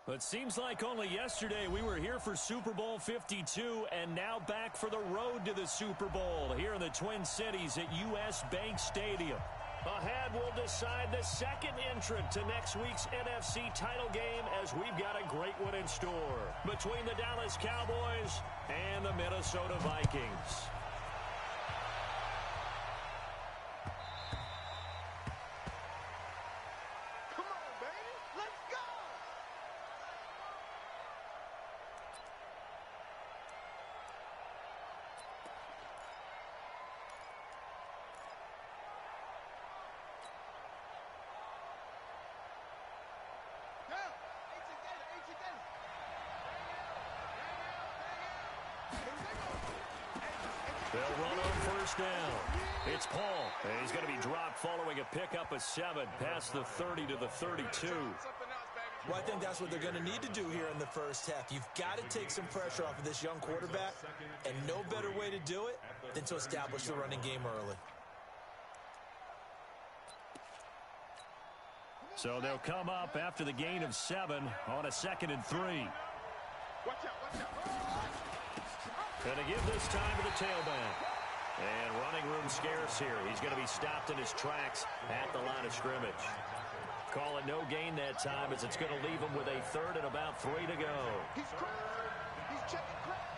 It seems like only yesterday we were here for Super Bowl 52 and now back for the road to the Super Bowl here in the Twin Cities at US Bank Stadium. Ahead, we'll decide the second entrant to next week's NFC title game as we've got a great one in store between the Dallas Cowboys and the Minnesota Vikings. They'll run on first down. It's Paul. And he's going to be dropped following a pickup of 7 past the 30 to the 32. Well, I think that's what they're going to need to do here in the first half. You've got to take some pressure off of this young quarterback, and no better way to do it than to establish the running game early. So they'll come up after the gain of 7 on a 2nd and 3. Watch out. Going to give this time to the tailback. And running room scarce here. He's going to be stopped in his tracks at the line of scrimmage. Call it no gain that time as it's going to leave him with a 3rd and about 3 to go. He's cracked. He's checking crack.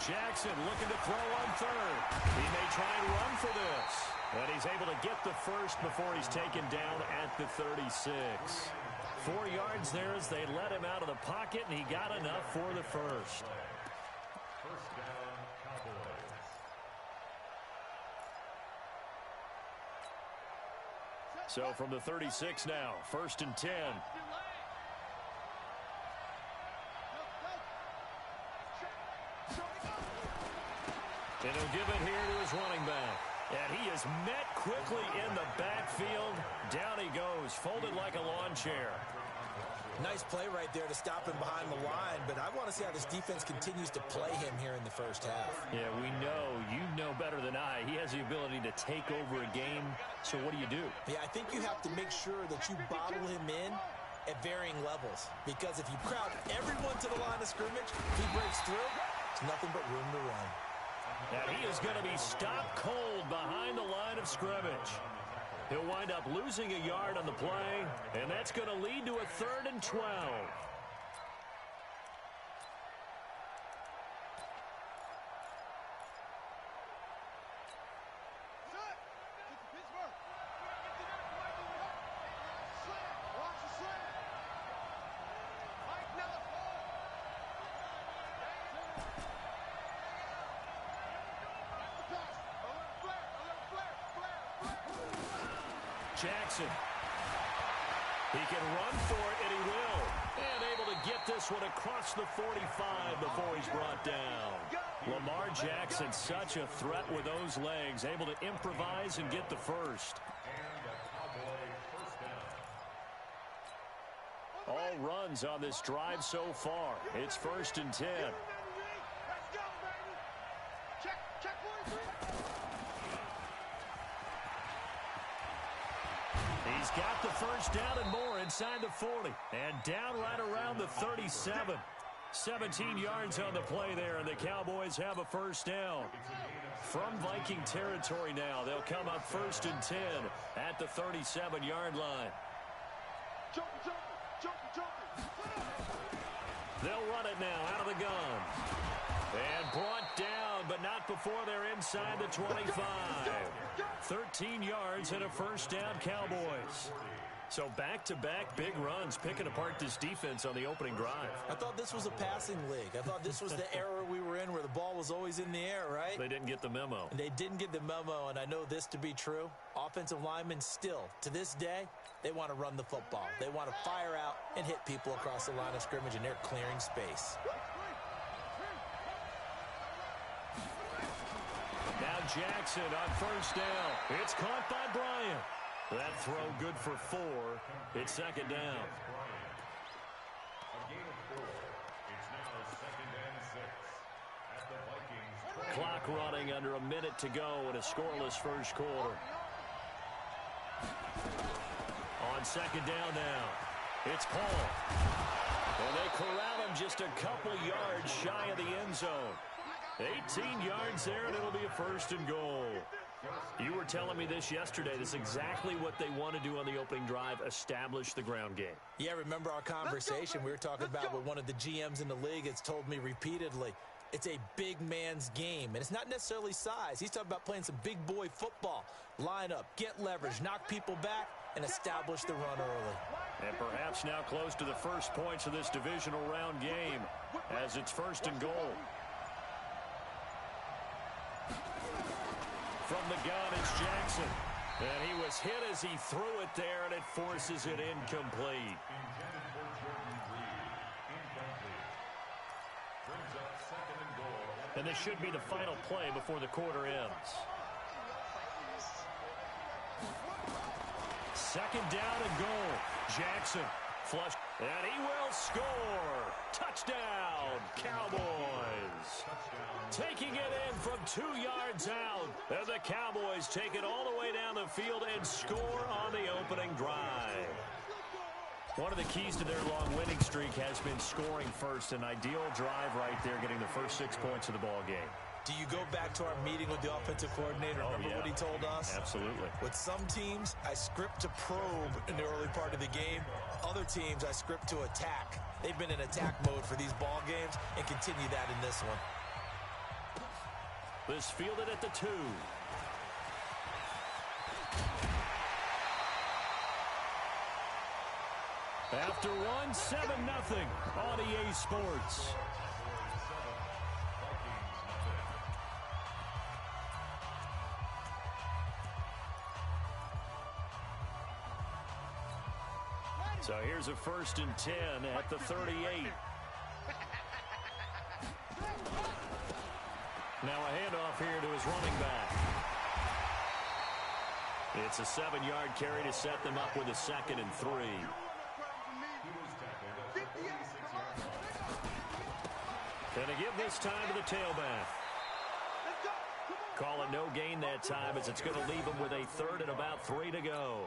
Jackson looking to throw on 3rd. He may try and run for this. And he's able to get the first before he's taken down at the 36. 4 yards there as they let him out of the pocket, and he got enough for the first. First down, Cowboys. So from the 36 now, 1st and 10. And he'll give it here to his running back. And he is met quickly in the backfield. Down he goes, folded like a lawn chair. Nice play right there to stop him behind the line, but I want to see how this defense continues to play him here in the first half. Yeah, we know. You know better than I. He has the ability to take over a game. So what do you do? Yeah, I think you have to make sure that you bottle him in at varying levels. Because if you crowd everyone to the line of scrimmage, if he breaks through, there's nothing but room to run. And he is going to be stopped cold behind the line of scrimmage. He'll wind up losing a yard on the play, and that's going to lead to a 3rd and 12. Jackson. He can run for it, and he will. And able to get this one across the 45 before he's brought down. Lamar Jackson, such a threat with those legs, able to improvise and get the first. And the Cowboy first down. All runs on this drive so far. It's 1st and 10. Let's go, baby. Check 1, 3. He's got the first down and more inside the 40. And down right around the 37. 17 yards on the play there, and the Cowboys have a first down. From Viking territory now, they'll come up 1st and 10 at the 37-yard line. Jumping. They'll run it now out of the gun. And brought down, but not before they're inside the 25. 13 yards and a first down, Cowboys. So back-to-back big runs picking apart this defense on the opening drive. I thought this was a passing league. I thought this was the era we were in where the ball was always in the air, right? They didn't get the memo. They didn't get the memo, and I know this to be true. Offensive linemen still, to this day, they want to run the football. They want to fire out and hit people across the line of scrimmage, and they're clearing space. Now Jackson on first down. It's caught by Bryant. That throw good for 4. It's 2nd down. A gain of 4. It's now 2nd and 6. At the Vikings 20. Clock running under a minute to go in a scoreless first quarter. On second down now, it's Paul. And they corral him just a couple yards shy of the end zone. 18 yards there, and it'll be a first and goal. You were telling me this yesterday. This is exactly what they want to do on the opening drive, establish the ground game. Yeah, remember our conversation we were talking about with one of the GMs in the league has told me repeatedly. It's a big man's game, and it's not necessarily size. He's talking about playing some big boy football. Line up, get leverage, knock people back, and establish the run early. And perhaps now close to the first points of this divisional round game as it's first and goal. From the gun, it's Jackson. And he was hit as he threw it there, and it forces it incomplete. And this should be the final play before the quarter ends. Second down and goal. Jackson flush, and he will score. Touchdown, Cowboys. Taking it in from 2 yards out. And the Cowboys take it all the way down the field and score on the opening drive. One of the keys to their long winning streak has been scoring first. An ideal drive right there, getting the first 6 points of the ball game. Do you go back to our meeting with the offensive coordinator? Remember what he told us? Absolutely. With some teams, I script to probe in the early part of the game. Other teams, I script to attack. They've been in attack mode for these ball games and continue that in this one. This fielded at the 2. After one, 7-0 on EA Sports. So here's a 1st and 10 at the 38. Now a handoff here to his running back. It's a 7-yard carry to set them up with a 2nd and 3. And to give this time to the tailback. Call it no gain that time as it's going to leave them with a 3rd and about 3 to go.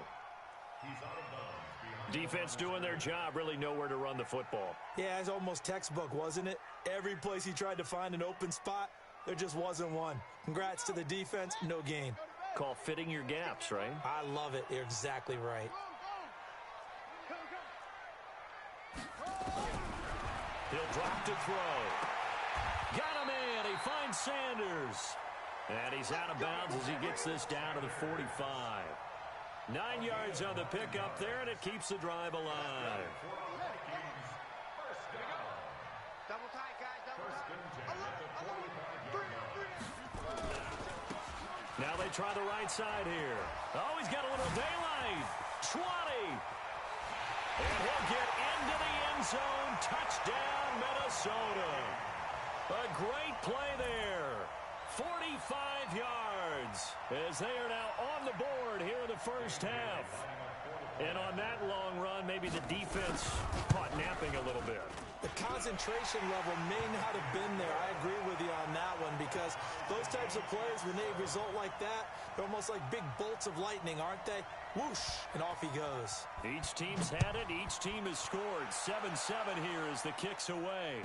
Defense doing their job, really nowhere to run the football. Yeah, it's almost textbook, wasn't it? Every place he tried to find an open spot, there just wasn't one. Congrats to the defense, no gain. Call fitting your gaps, right? I love it. You're exactly right. He'll drop to throw. Got him in. He finds Sanders. And he's out of bounds as he gets this down to the 45. 9 yards on the pickup there, and it keeps the drive alive. Double tight, guys. Double tight. Now they try the right side here. Oh, he's got a little daylight. 20. And he'll get into the end zone. Touchdown, Minnesota. A great play there. 45 yards as they are now on the board here in the first half. And on that long run, maybe the defense caught napping a little bit. The concentration level may not have been there. I agree with you on that one because those types of plays, when they result like that, they're almost like big bolts of lightning, aren't they? Whoosh, and off he goes. Each team's had it. Each team has scored. 7-7 here as the kick's away.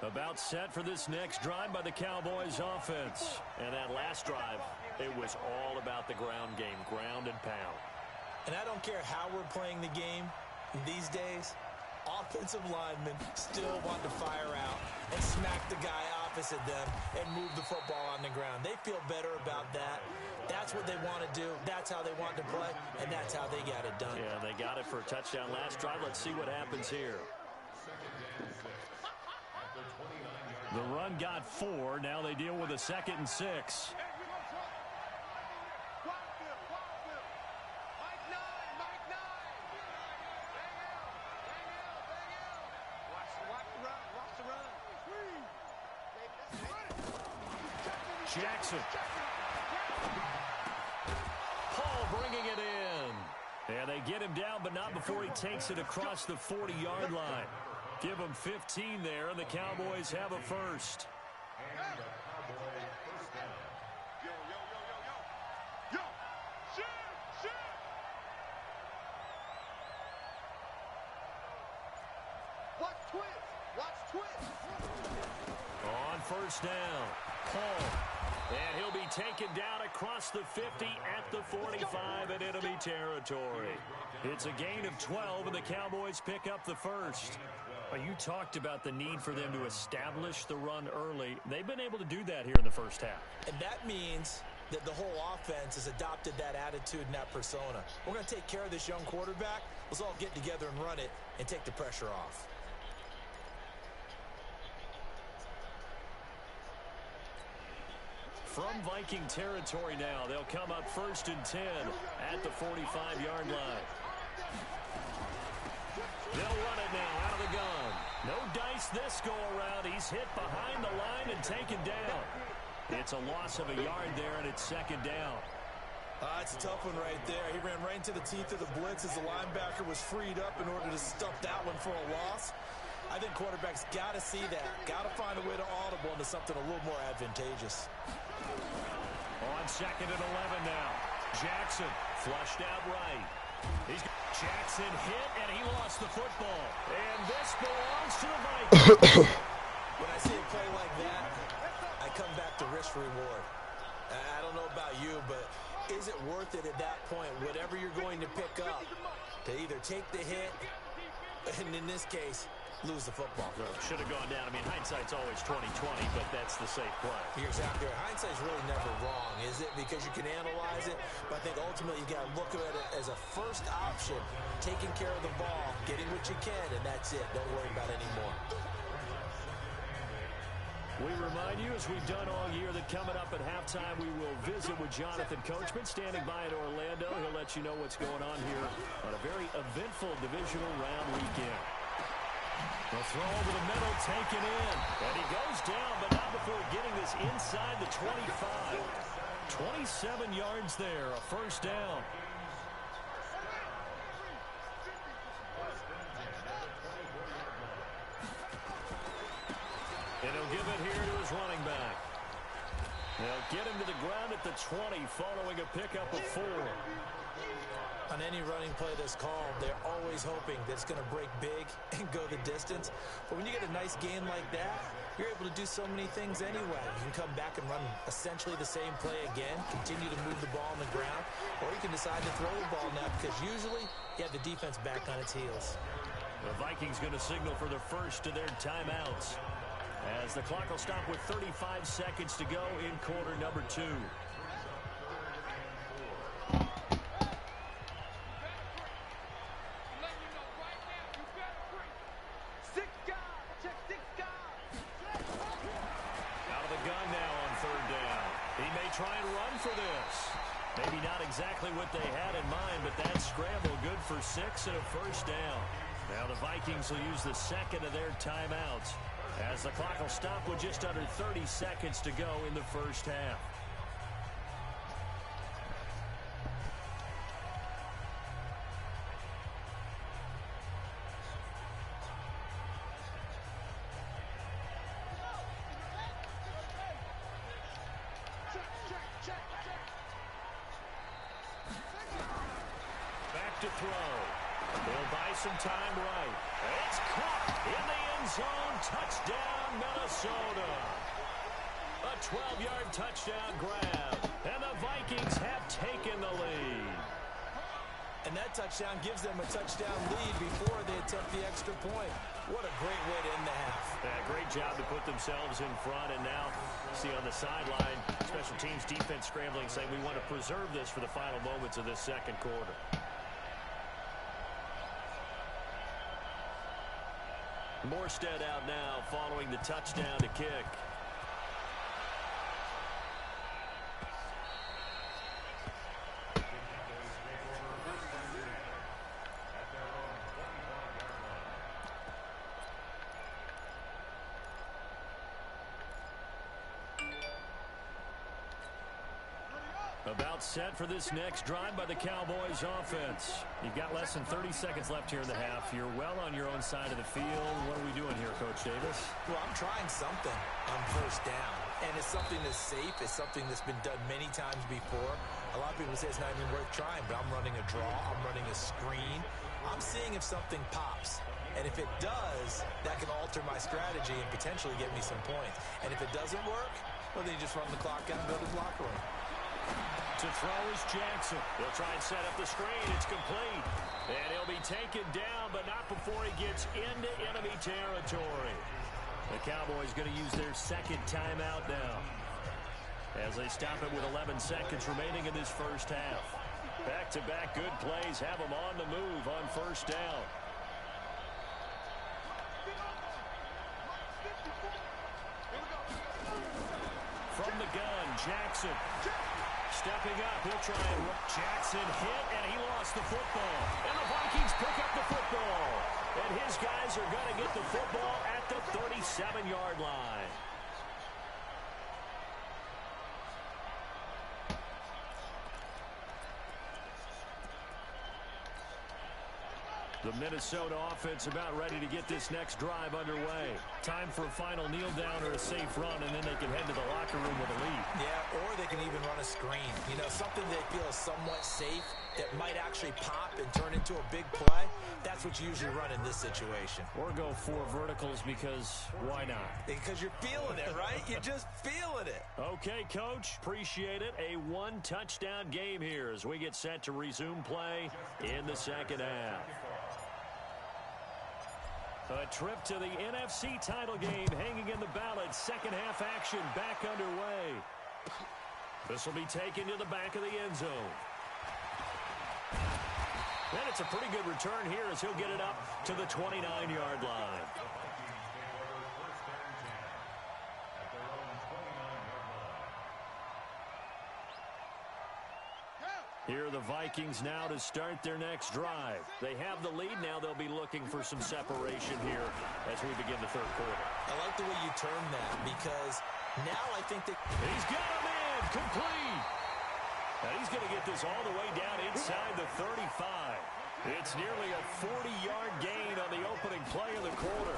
About set for this next drive by the Cowboys offense. And that last drive, it was all about the ground game, ground and pound. And I don't care how we're playing the game these days, offensive linemen still want to fire out and smack the guy opposite them and move the football on the ground. They feel better about that. That's what they want to do. That's how they want to play, and that's how they got it done. Yeah, they got it for a touchdown last drive. Let's see what happens here. The run got 4. Now they deal with a 2nd and 6. Jackson. swinging it in. And they get him down, but not before he takes it across the 40-yard line. Give him 15 there, and the Cowboys have a first. And a Cowboy first down. Yo, shoot! Watch twist! On first down, Paul. And he'll be taken down across the 50 at the 45 in enemy territory. It's a gain of 12, and the Cowboys pick up the first. You talked about the need for them to establish the run early. They've been able to do that here in the first half. And that means that the whole offense has adopted that attitude and that persona. We're going to take care of this young quarterback. Let's all get together and run it and take the pressure off. From Viking territory now, they'll come up 1st and 10 at the 45-yard line. They'll run it now out of the gun. No dice this go-around. He's hit behind the line and taken down. It's a loss of a yard there, and it's 2nd down. It's a tough one right there. He ran right into the teeth of the blitz as the linebacker was freed up in order to stuff that one for a loss. I think quarterbacks got to see that. Got to find a way to audible into something a little more advantageous. On 2nd and 11 now. Jackson flushed out right. Jackson hit, and he lost the football. And this belongs to the Vikings. When I see a play like that, I come back to risk-reward. I don't know about you, but is it worth it at that point, whatever you're going to pick up, to either take the hit, and in this case, lose the football? Should have gone down. I mean, hindsight's always 20/20, but that's the safe play. You're exactly right. Hindsight's really never wrong, is it? Because you can analyze it, but I think ultimately you got to look at it as a first option, taking care of the ball, getting what you can, and that's it. Don't worry about it anymore. We remind you, as we've done all year, that coming up at halftime, we will visit with Jonathan Coachman, standing by in Orlando. He'll let you know what's going on here on a very eventful divisional round weekend. The throw over the middle, taken in. And he goes down, but not before getting this inside the 25. 27 yards there, a first down. And he'll give it here to his running back. They'll get him to the ground at the 20 following a pickup of 4. On any running play that's called, they're always hoping that it's going to break big and go the distance. But when you get a nice gain like that, you're able to do so many things anyway. You can come back and run essentially the same play again, continue to move the ball on the ground, or you can decide to throw the ball now because usually you have the defense back on its heels. The Vikings going to signal for the first of their timeouts, as the clock will stop with 35 seconds to go in quarter number 2. Out of the gun now on 3rd down. He may try and run for this. Maybe not exactly what they had in mind, but that scramble good for 6 and a first down. Now the Vikings will use the second of their timeouts, as the clock will stop with just under 30 seconds to go in the first half. Back to throw. They'll buy some time right. It's caught in the end zone. Touchdown, Minnesota. A 12-yard touchdown grab. And the Vikings have taken the lead. And that touchdown gives them a touchdown lead before they attempt the extra point. What a great way to end the half. Yeah, great job to put themselves in front. And now, see on the sideline, special teams defense scrambling, saying we want to preserve this for the final moments of this second quarter. Morstead out now following the touchdown to kick. About set for this next drive by the Cowboys offense. You've got less than 30 seconds left here in the half. You're well on your own side of the field. What are we doing here, Coach Davis? Well, I'm trying something on first down. And it's something that's safe. It's something that's been done many times before. A lot of people say it's not even worth trying, but I'm running a draw. I'm running a screen. I'm seeing if something pops. And if it does, that can alter my strategy and potentially get me some points. And if it doesn't work, well, then you just run the clock out and go to the locker room. To throw is Jackson. He'll try and set up the screen. It's complete. And he'll be taken down, but not before he gets into enemy territory. The Cowboys going to use their second timeout now, as they stop it with 11 seconds remaining in this first half. Back-to-back good plays have them on the move on first down. From the gun, Jackson. Stepping up, he'll try and Jackson hit, and he lost the football. And the Vikings pick up the football. And his guys are going to get the football at the 37-yard line. The Minnesota offense about ready to get this next drive underway. Time for a final kneel down or a safe run, and then they can head to the locker room with a lead. Yeah, or they can even run a screen. You know, something they feel is somewhat safe that might actually pop and turn into a big play. That's what you usually run in this situation. Or go 4 verticals because why not? Because you're feeling it, right? You're just feeling it. Okay, Coach. Appreciate it. A 1-touchdown game here as we get set to resume play in the second half. A trip to the NFC title game hanging in the balance. Second half action back underway. This will be taken to the back of the end zone. And it's a pretty good return here as he'll get it up to the 29-yard line. Here are the Vikings now to start their next drive. They have the lead now. They'll be looking for some separation here as we begin the third quarter. I like the way you term that because now I think that he's got him in, complete. And he's going to get this all the way down inside the 35. It's nearly a 40-yard gain on the opening play of the quarter.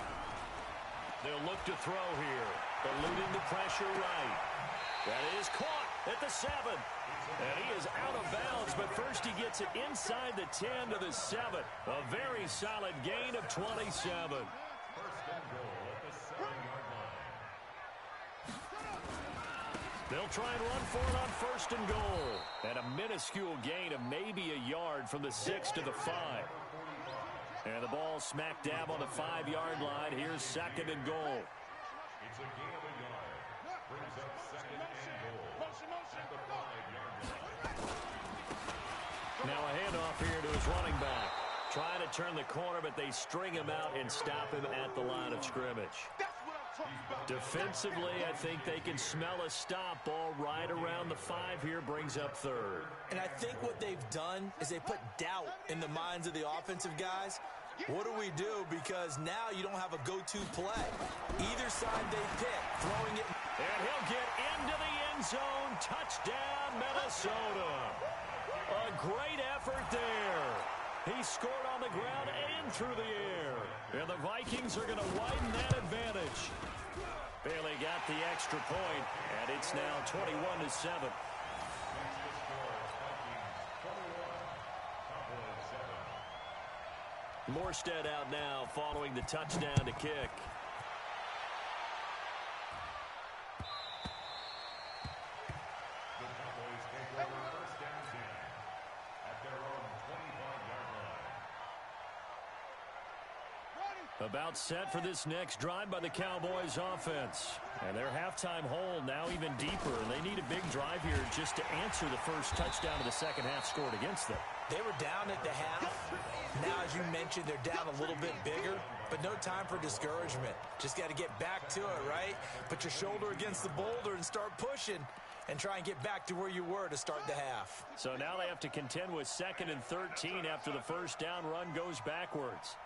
They'll look to throw here, eluding the pressure right. That is caught at the 7. And he is out of bounds, but first he gets it inside the 10 to the 7. A very solid gain of 27. First and goal at the 7-yard line. They'll try and run for it on first and goal. And a minuscule gain of maybe a yard from the 6 to the 5. And the ball smack dab on the 5-yard line. Here's second and goal. It's a gain of a yard. Brings up second and goal at the 5-yard line. Now a handoff here to his running back. Trying to turn the corner, but they string him out and stop him at the line of scrimmage. Defensively, I think they can smell a stop. Ball right around the 5 here, brings up third. And I think what they've done is they put doubt in the minds of the offensive guys. What do we do? Because now you don't have a go-to play. Either side they pick, throwing it. And he'll get into the end zone. Touchdown, Minnesota. A great effort there. He scored on the ground and through the air. And the Vikings are going to widen that advantage. Bailey got the extra point, and it's now 21-7. Morstead out now following the touchdown to kick. The Cowboys take over first down 10 at their own 25-yard line. About set for this next drive by the Cowboys offense. And their halftime hole now even deeper. And they need a big drive here just to answer the first touchdown of the second half scored against them. They were down at the half. Now, as you mentioned, they're down a little bit bigger, but no time for discouragement. Just got to get back to it, right? Put your shoulder against the boulder and start pushing and try and get back to where you were to start the half. So now they have to contend with 2nd and 13 after the first down run goes backwards.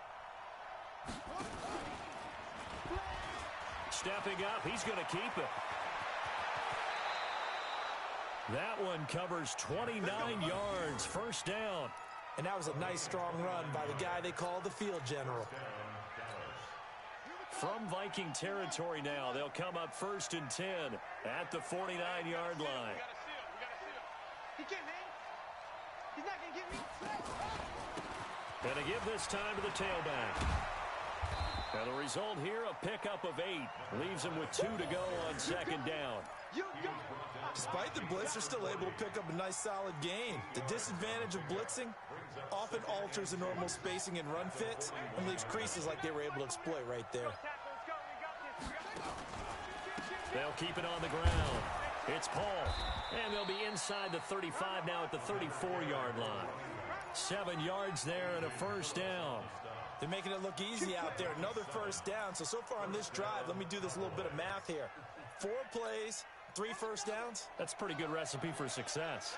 Stepping up, he's going to keep it. That one covers 29 yards, first down. And that was a nice, strong run by the guy they call the field general. From Viking territory now, they'll come up 1st and 10 at the 49-yard line. He can't hang. He's not going to get me. And to give this time to the tailback. And the result here, a pickup of 8. Leaves him with 2 to go on 2nd down. Despite the blitz, they're still able to pick up a nice, solid gain. The disadvantage of blitzing often alters the normal spacing and run fits and leaves creases like they were able to exploit right there. They'll keep it on the ground. It's Paul. And they'll be inside the 35 now at the 34-yard line. 7 yards there and a first down. They're making it look easy out there. Another first down. So far on this drive, let me do this little bit of math here. 4 plays, 3 first downs. That's a pretty good recipe for success.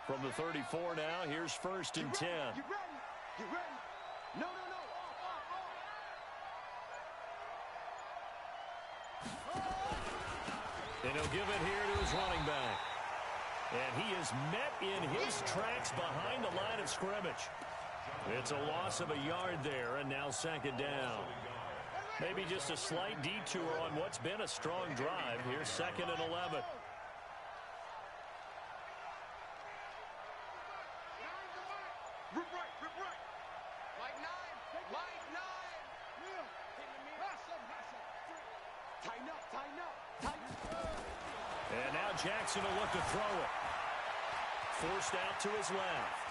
From the 34 now, here's 1st and 10. You ready? You ready? No, no, no. And he'll give it here to his running back. And he is met in his tracks behind the line of scrimmage. It's a loss of a yard there, and now 2nd down. Maybe just a slight detour on what's been a strong drive. Here's 2nd and 11. Rip right, rip right. Like 9. Like 9. Yeah. Tighten up, tighten up, tighten up. And now Jackson will look to throw it. Forced out to his left.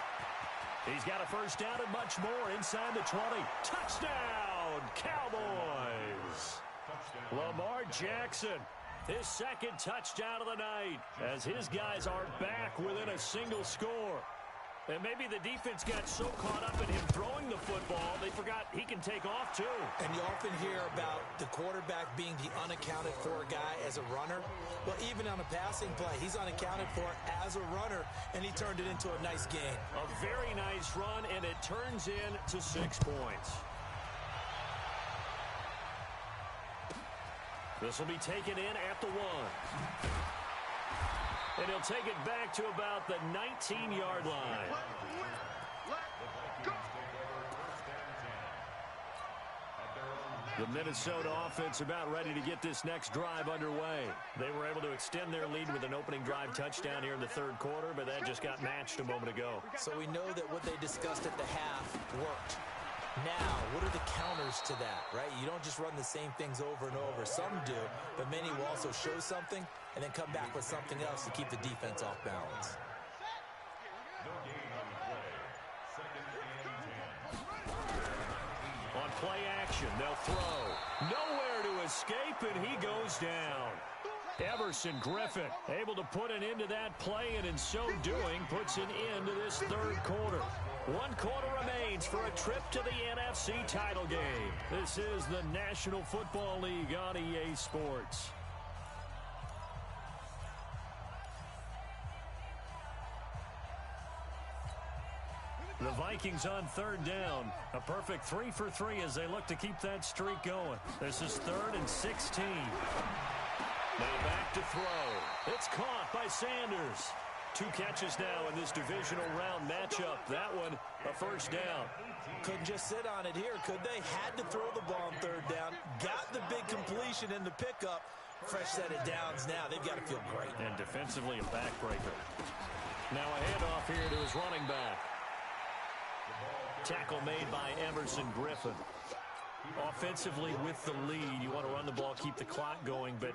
He's got a first down and much more inside the 20. Touchdown, Cowboys! Lamar Jackson, his 2nd touchdown of the night, as his guys are back within a single score. And maybe the defense got so caught up in him throwing the football, they forgot he can take off too. And you often hear about the quarterback being the unaccounted for guy as a runner. Well, even on a passing play, he's unaccounted for as a runner, and he turned it into a nice gain. A very nice run, and it turns into 6 points. This will be taken in at the 1. And he'll take it back to about the 19-yard line. The Minnesota offense about ready to get this next drive underway. They were able to extend their lead with an opening drive touchdown here in the 3rd quarter, but that just got matched a moment ago. So we know that what they discussed at the half worked. Now, what are the counters to that, right? You don't just run the same things over and over. Some do, but many will also show something and then come back with something else to keep the defense off balance. On play action, they'll throw. Nowhere to escape, and he goes down. Everson Griffin able to put an end to that play, and in so doing, puts an end to this 3rd quarter. 1 quarter remains for a trip to the NFC title game. This is the National Football League on EA Sports. The Vikings on 3rd down. A perfect 3 for 3 as they look to keep that streak going. This is 3rd and 16. Now back to throw. It's caught by Sanders. 2 catches now in this divisional round matchup. That one, a first down. Couldn't just sit on it here, could they? Had to throw the ball on 3rd down. Got the big completion in the pickup. Fresh set of downs now. They've got to feel great. And defensively, a backbreaker. Now a handoff here to his running back. Tackle made by Everson Griffin. Offensively with the lead, you want to run the ball, keep the clock going, but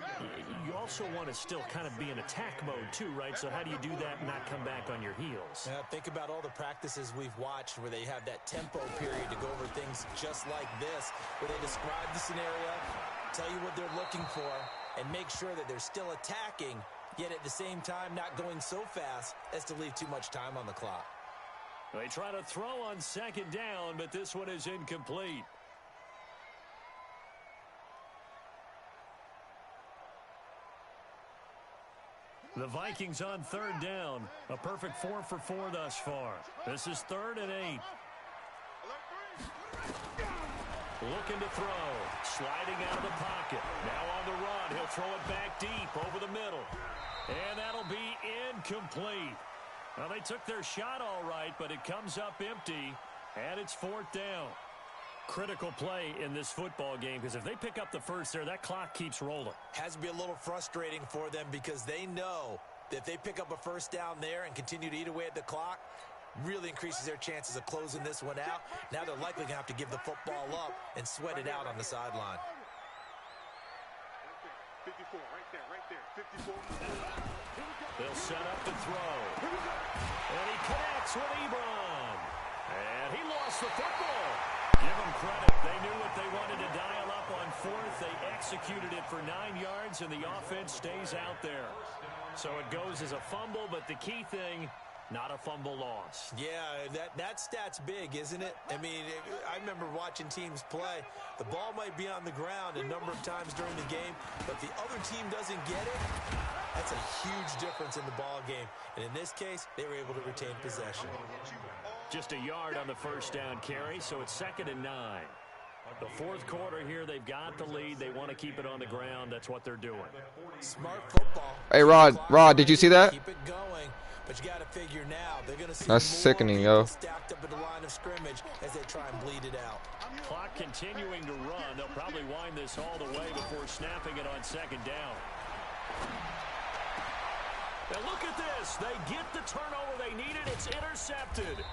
you also want to still kind of be in attack mode too, right? So how do you do that and not come back on your heels? Yeah, think about all the practices we've watched where they have that tempo period to go over things just like this, where they describe the scenario, tell you what they're looking for, and make sure that they're still attacking, yet at the same time not going so fast as to leave too much time on the clock. They try to throw on 2nd down, but this one is incomplete. The Vikings on 3rd down. A perfect 4 for 4 thus far. This is 3rd and 8. Looking to throw. Sliding out of the pocket. Now on the run. He'll throw it back deep over the middle. And that'll be incomplete. Well, they took their shot all right, but it comes up empty, and it's 4th down. Critical play in this football game, because if they pick up the first there, that clock keeps rolling. Has to be a little frustrating for them because they know that if they pick up a first down there and continue to eat away at the clock, really increases their chances of closing this one out. Now they're likely going to have to give the football up and sweat it out on the sideline. 54, right there, 54. They'll set up to throw. And he connects with Ebron. And he lost the football. Give them credit. They knew what they wanted to dial up on 4th. They executed it for 9 yards, and the offense stays out there. So it goes as a fumble, but the key thing, not a fumble loss. Yeah, that stat's big, isn't it? I mean, I remember watching teams play. The ball might be on the ground a number of times during the game, but the other team doesn't get it. That's a huge difference in the ball game. And in this case, they were able to retain possession. Just a yard on the first down carry, so it's 2nd and 9. The 4th quarter here, they've got the lead. They want to keep it on the ground. That's what they're doing. Smart football. Hey, Rod, did you see that? Keep it going. But you got to figure now they're going to see That's sickening, yo. Stacked up at the line of scrimmage as they try and bleed it out. Clock continuing to run. They'll probably wind this all the way before snapping it on 2nd down. And look at this. They get the turnover they needed. It's intercepted.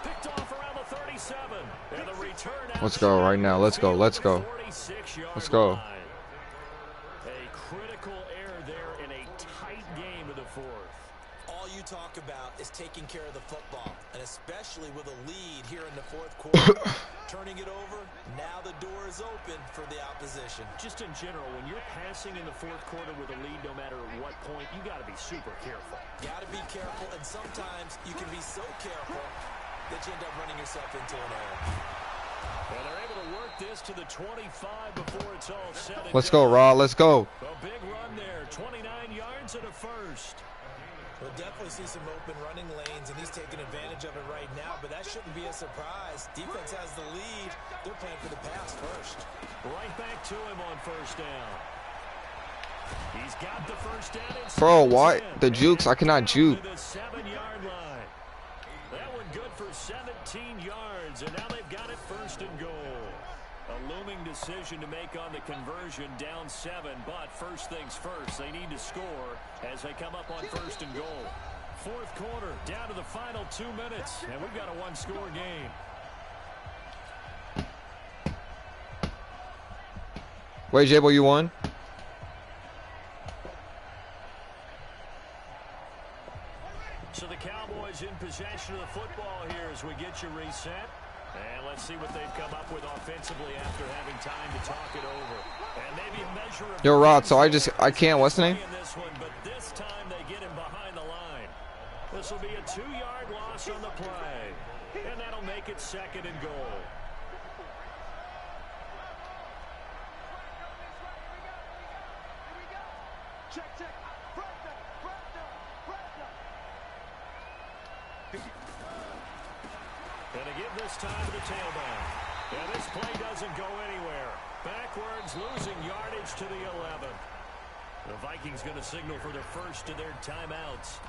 Picked off around the 37. And the return out. Let's go right now. Let's go. Let's go. Let's go. A critical error there in a tight game of the 4th. All you talk about is taking care of the football, and especially with a lead here in the 4th quarter. Turning it over, now the door is open for the opposition. Just in general, when you're passing in the 4th quarter with a lead, no matter what point, you got to be super careful. Got to be careful, and sometimes you can be so careful that you end up running yourself into an error. And they're able to work this to the 25 before it's all said and Let's go, Rod. Let's go. A big run there, 29 yards and a first. We'll definitely see some open running lanes, and he's taking advantage of it right now, but that shouldn't be a surprise. Defense has the lead. They're playing for the pass first. Right back to him on first down. He's got the first down. Bro, why? The jukes, I cannot juke. To the 7-yard line. That one good for 17 yards, and now they've got it 1st and goal. A looming decision to make on the conversion, down 7, but first things first, they need to score as they come up on 1st and goal. 4th quarter, down to the final 2 minutes, and we've got a 1-score game. Wait, Jabo, you won? So the Cowboys in possession of the football here as we get you reset. And let's see what they've come up with offensively after having time to talk it over. And maybe a measure of Yo, Rod, so I can't, what's the name? this one, but this time they get him behind the line. This will be a 2-yard loss on the play. And that'll make it 2nd and goal. Check, check. And to give this time to the tailback. And this play doesn't go anywhere. Backwards, losing yardage to the 11. The Vikings going to signal for their first of their timeouts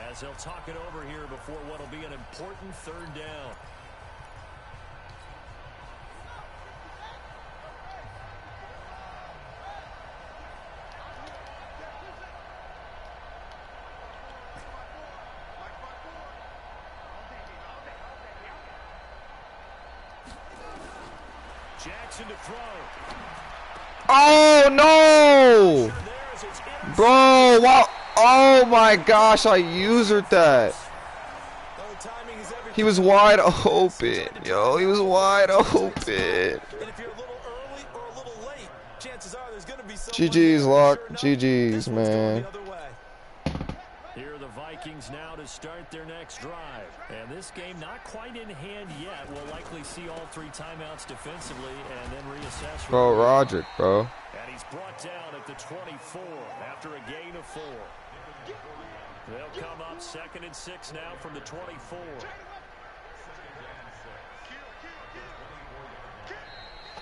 as they'll talk it over here before what will be an important 3rd down. Jackson to throw. Oh, no! Bro, wow. Oh, my gosh, I usered that. He was wide open. Yo, he was wide open. GG's, Lock. GG's, man. Here are the Vikings now to start their next drive. And this game not quite in hand yet. We'll likely see all 3 timeouts defensively and then reassess. Bro, Roderick, bro. And he's brought down at the 24 after a gain of 4. They'll come up 2nd and 6 now from the 24.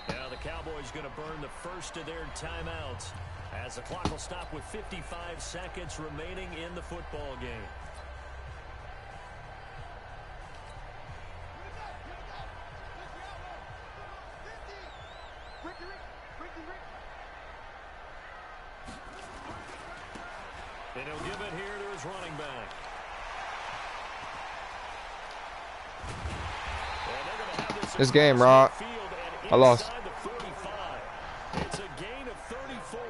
Now the Cowboys going to burn the first of their timeouts As the clock will stop with 55 seconds remaining in the football game. And he'll give it here to his running back. This game, Rod. I lost. It's a gain of 34.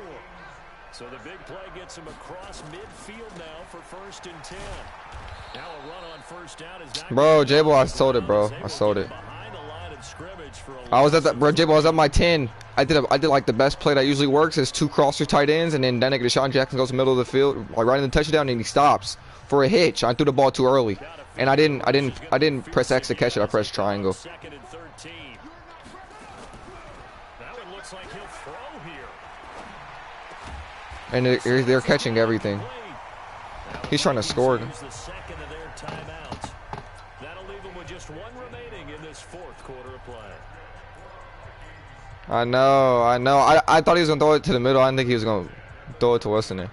So the big play gets him across midfield now for 1st and 10. Now a run on first down is not. Bro, J-Ball, I sold it, bro. I sold it. I was at that, bro. J-Ball, I was at my 10. I did like the best play that usually works is 2 crosser tight ends, and then that nigga Deshaun Jackson goes to the middle of the field, like right in the touchdown, and he stops for a hitch. I threw the ball too early, and I didn't press X to catch it. I pressed triangle. 2nd and 13. That one looks like he'll throw here. And they're catching everything. He's trying to score. The second of their timeouts. That'll leave them with just 1 remaining in this 4th quarter of play. I know. I thought he was gonna throw it to the middle. I didn't think he was gonna throw it to what's in there.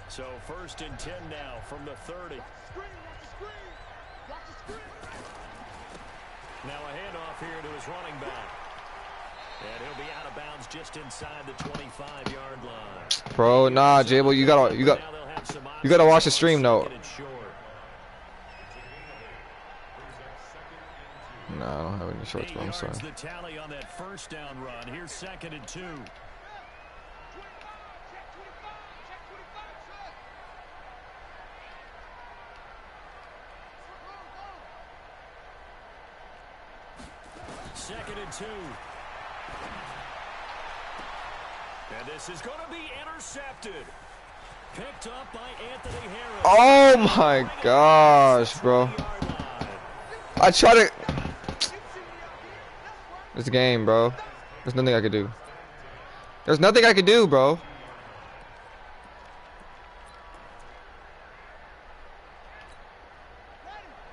So 1st and 10 now from the 30. Now a handoff here to his running back. And he'll be out of bounds just inside the 25-yard line. Bro, nah, Jable, you gotta watch the stream though. No, I don't have any shorts, but I'm sorry. The tally on that 1st down run. Here's 2nd and 2. Second and 2. And this is going to be intercepted. Picked up by Anthony Harris. Oh my gosh, bro. I try to. It's a game, bro. There's nothing I could do. There's nothing I could do, bro.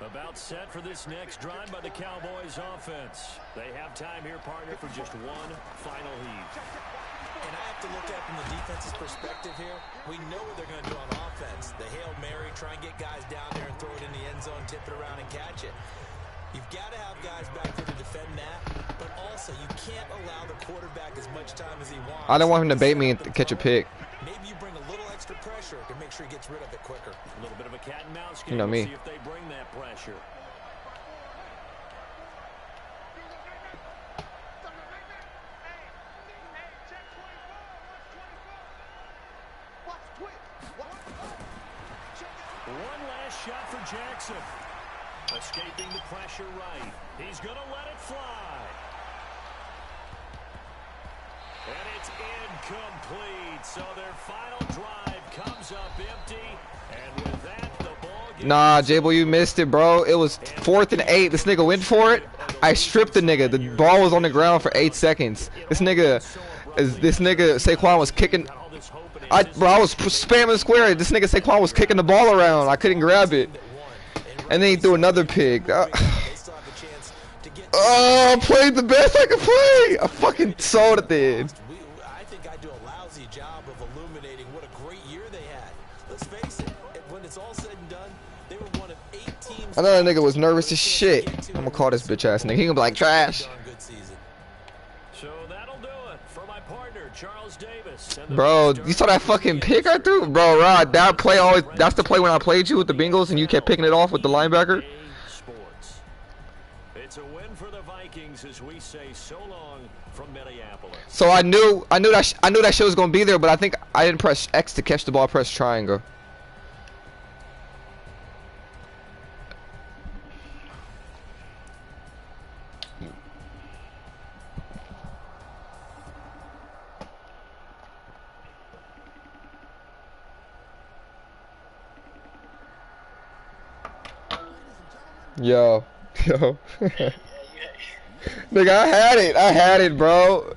About set for this next drive by the Cowboys offense. They have time here, partner, for just 1 final heave. And I have to look at it from the defense's perspective here. We know what they're going to do on offense. The Hail Mary, try and get guys down there and throw it in the end zone, tip it around and catch it. You've got to have guys back there to defend that, but also you can't allow the quarterback as much time as he wants. I don't want him to bait me and catch a pick. Maybe you bring a little extra pressure to make sure he gets rid of it quicker. A little bit of a cat and mouse game. You know me. See if they bring that pressure. One last shot for Jackson. Escaping the pressure right. He's going to let it fly. And it's incomplete. So their final drive comes up empty. And with that, the ball gets... Nah, Jable, you missed it, bro. It was 4th and 8. This nigga went for it. I stripped the nigga. The ball was on the ground for 8 seconds. This nigga Saquon was kicking. Bro, I was spamming square. This nigga Saquon was kicking the ball around. I couldn't grab it. And then he threw another pick. I played the best I could play. I fucking sold it then. I think I do a lousy job of illuminating what a great year they had. Let's face it, when it's all said and done, they were one of 8 teams. I know that nigga was nervous as shit. I'm gonna call this bitch ass nigga. He gonna be like trash. So that'll do it for my partner, Charles Davis. Bro, you saw that fucking pick I threw? Bro, Rod, that play always, that's the play when I played you with the Bengals and you kept picking it off with the linebacker. Sports. It's a win for the Vikings as we say so long from Minneapolis. So I knew that shit was gonna be there, but I think I didn't press X to catch the ball, I pressed triangle. Yo. Nigga, I had it, bro.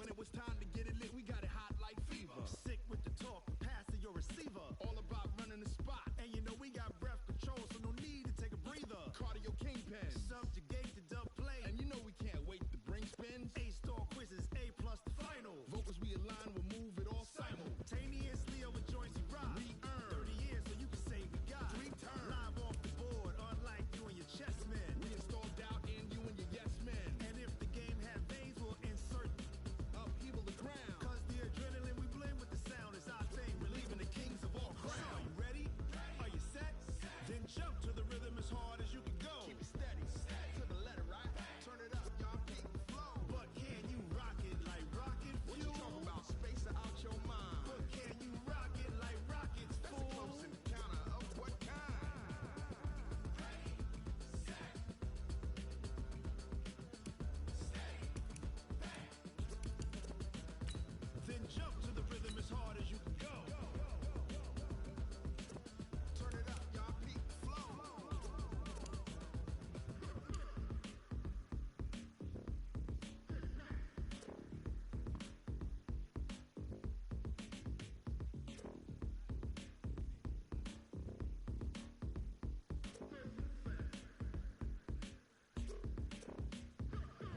when it was time to get it lit, we got it hot like fever. Sick with the talk, passing your receiver. All about running the spot. And you know we got breath control, so no need to take a breather. Cardio kingpin, subjugate the dub play. And you know we can't wait to bring spins. A-star quizzes, A+ the final. Vocals we align, we'll move it all simultaneously over joints we rock. We earn 30 years, so you can say we got 3 turns. Live off the board, unlike you and your chess men. We install doubt in you and your yes men. And if the game had veins, we'll insert upheaval the ground. Cause the adrenaline we blend with the sound is our thing. Relieving the kings of all crowns. So are you ready? Are you set? Then jump to the rhythm as hard as you can go. Keep it steady, to the letter, right? Turn it up, y'all, keep the flow. But can you rock it like rocket fuel? What you talking about? Space out your mind. But can you rock it like rockets, fool? That's a close encounter of what kind? Ready, set, stay back. Then jump to the rhythm as hard as you can go. Turn it up, y'all, keep the flow.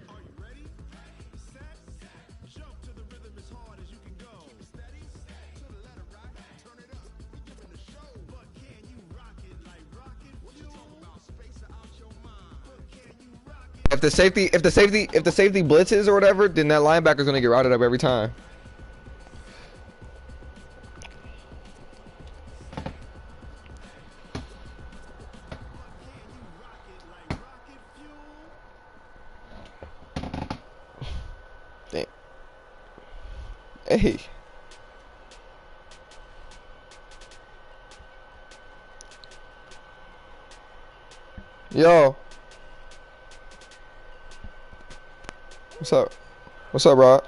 Are you ready? Set, jump to the rhythm as hard as you can go. Keep it steady, to the letter, right? Turn it up, we giving the show. But can you rock it like rocket fuel? What you talking about? Space out your mind. But can you rock it? If the safety blitzes or whatever, then that linebacker's gonna get routed up every time. Damn. Hey. Yo. What's up? What's up, Rod?